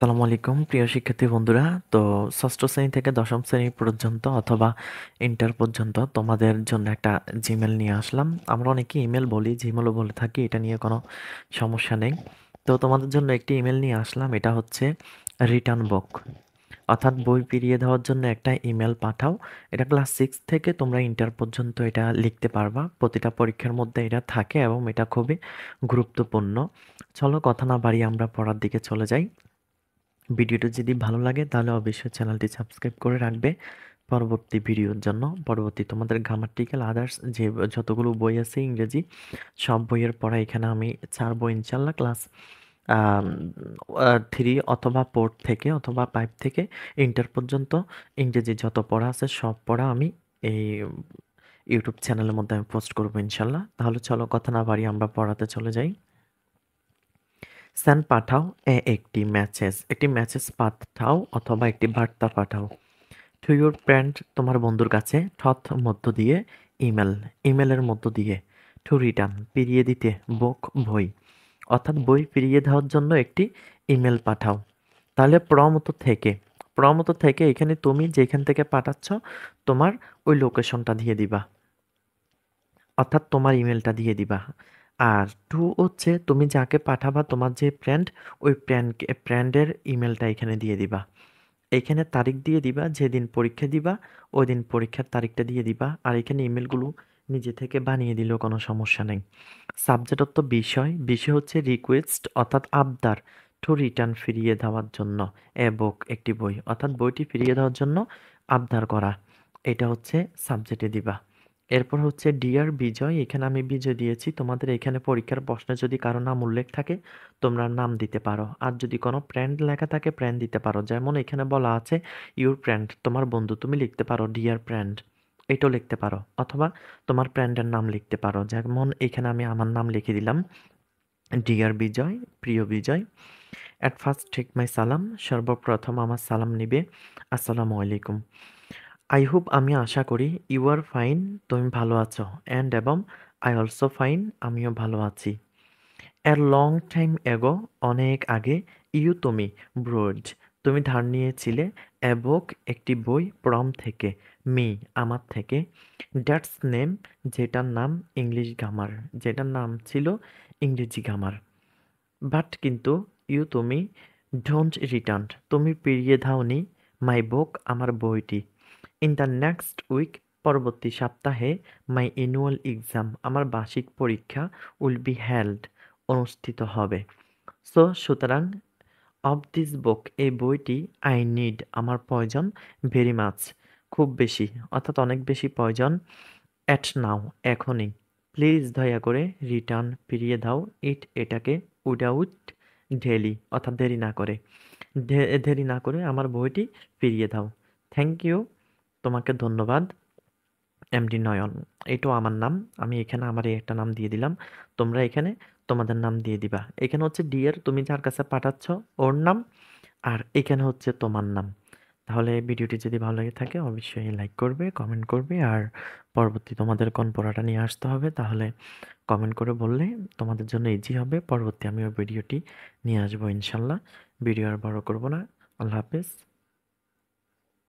আসসালামু আলাইকুম প্রিয় শিক্ষার্থী বন্ধুরা। তো ষষ্ঠ শ্রেণী থেকে দশম শ্রেণী পর্যন্ত অথবা ইন্টার পর্যন্ত তোমাদের জন্য একটা জিমেল নিয়ে আসলাম। আমরা অনেকে ইমেল বলি, জিমেলও বলে থাকি, এটা নিয়ে কোনো সমস্যা নেই। তো তোমাদের জন্য একটি ইমেল নিয়ে আসলাম, এটা হচ্ছে রিটার্ন বুক, অর্থাৎ বই ফিরিয়ে দেওয়ার জন্য একটা ইমেল পাঠাও। এটা ক্লাস 6 থেকে তোমরা ইন্টার পর্যন্ত এটা লিখতে পারবা, প্রতিটা পরীক্ষার মধ্যে এটা থাকে এবং এটা খুবই গুরুত্বপূর্ণ। চলো কথা না বাড়িয়ে আমরা পড়ার দিকে চলে যাই। ভিডিওটা যদি ভালো লাগে তাহলে অবশ্যই চ্যানেলটি সাবস্ক্রাইব করে রাখবে পরবর্তী ভিডিওর জন্য। পরবর্তী তোমাদের গ্রামাটিক্যাল আদার্স যে যতগুলো বই আছে ইংরেজি, সব বইয়ের পড়া এখানে আমি ছাড়বো ইনশাল্লাহ। ক্লাস 3 অথবা 4 থেকে অথবা 5 থেকে ইন্টার পর্যন্ত ইংরেজি যত পড়া আছে সব পড়া আমি এই ইউটিউব চ্যানেলের মধ্যে আমি পোস্ট করবো ইনশাল্লাহ। তাহলে চলো কথা না বাড়িয়ে আমরা পড়াতে চলে যাই। সেন্ড পাঠাও একটি মেসেজ পাঠাও অথবা একটি বার্তা পাঠাও। টু ইউর ফ্রেন্ড তোমার বন্ধুর কাছে, থথ মধ্য দিয়ে, ইমেলের মধ্য দিয়ে। টু রিটার্ন ফিরিয়ে দিতে, বুক বই, অর্থাৎ বই ফিরিয়ে দেওয়ার জন্য একটি ইমেল পাঠাও। তাহলে প্রমত থেকে এখানে তুমি যেখান থেকে পাঠাচ্ছ তোমার ওই লোকেশনটা দিয়ে দিবা, অর্থাৎ তোমার ইমেলটা দিয়ে দিবা। আর টু হচ্ছে তুমি যাকে পাঠাবা, তোমার যে ফ্রেন্ড, ওই ফ্রেন্ডের ইমেলটা এখানে দিয়ে দিবা। এখানে তারিখ দিয়ে দিবা, যেদিন পরীক্ষা দিবা ওই দিন পরীক্ষার তারিখটা দিয়ে দিবা। আর এখানে ইমেলগুলো নিজে থেকে বানিয়ে দিলেও কোনো সমস্যা নেই। সাবজেক্ট হচ্ছে বিষয় হচ্ছে রিকোয়েস্ট অর্থাৎ আবদার, টু রিটার্ন ফিরিয়ে দেওয়ার জন্য, এ বুক একটি বই, অর্থাৎ বইটি ফিরিয়ে দেওয়ার জন্য আবদার করা, এটা হচ্ছে সাবজেক্টে দিবা। এরপর হচ্ছে ডিয়ার বিজয়, এখানে আমি বিজয় দিয়েছি। তোমাদের এখানে পরীক্ষার প্রশ্নে যদি কারো নাম উল্লেখ থাকে তোমরা নাম দিতে পারো, আর যদি কোনো ফ্রেন্ড লেখা থাকে ফ্রেন্ড দিতে পারো। যেমন এখানে বলা আছে ইউর ফ্রেন্ড তোমার বন্ধু, তুমি লিখতে পারো ডিয়ার ফ্রেন্ড, এটাও লিখতে পারো, অথবা তোমার ফ্রেন্ডের নাম লিখতে পারো। যেমন এখানে আমি আমার নাম লিখে দিলাম, ডিয়ার বিজয়, প্রিয় বিজয়। অ্যাট ফার্স্ট টেক মাই সালাম, সর্বপ্রথম আমার সালাম নিবে, আসসালামু আলাইকুম। আই হোপ আমি আশা করি, ইউ আর ফাইন তুমি ভালো আছো, অ্যান্ড এবং আই অলসো ফাইন আমিও ভালো আছি। এ লং টাইম এগো অনেক আগে, ইউ তুমি, ব্রোড তুমি ধার নিয়েছিলে, এ বুক একটি বই, প্রম থেকে, মি আমার থেকে, দ্যাটস নেম যেটার নাম, ইংলিশ গ্রামার যেটার নাম ছিল ইংরেজি গ্রামার, বাট কিন্তু, ইউ তুমি, ডোন্ট রিটার্ন তুমি ফিরিয়ে দাওনি, মাই বুক আমার বইটি, ইন দ্য নেক্সট উইক পরবর্তী সপ্তাহে, মাই অ্যানুয়াল এক্সাম আমার বার্ষিক পরীক্ষা, উইল বি হেল্ড অনুষ্ঠিত হবে। সো সুতরাং, অফ দিস বুক এই বইটি, আই নিড আমার প্রয়োজন, ভেরি মাচ খুব বেশি অর্থাৎ অনেক বেশি প্রয়োজন, অ্যাট নাও এখনই, প্লিজ দয়া করে, রিটার্ন ফিরিয়ে দাও, এটাকে, উইদাউট ডেলি অর্থাৎ দেরি না করে, দেরি না করে আমার বইটি ফিরিয়ে দাও। থ্যাংক ইউ তোমাকে ধন্যবাদ, এমডি নয়ন, এটাও আমার নাম। আমি এখানে আমার এই একটা নাম দিয়ে দিলাম, তোমরা এখানে তোমাদের নাম দিয়ে দিবা। এখানে হচ্ছে ডিয়ার তুমি যার কাছে পাঠাচ্ছ ওর নাম, আর এখানে হচ্ছে তোমার নাম। তাহলে ভিডিওটি যদি ভালো লেগে থাকে অবশ্যই লাইক করবে, কমেন্ট করবে, আর পরবর্তী তোমাদের কোন পড়াটা নিয়ে আসতে হবে তাহলে কমেন্ট করে বললে তোমাদের জন্য ইজি হবে। পরবর্তী আমি ওই ভিডিওটি নিয়ে আসবো ইনশাল্লাহ। ভিডিও আর বড় করব না। আল্লাহ হাফেজ।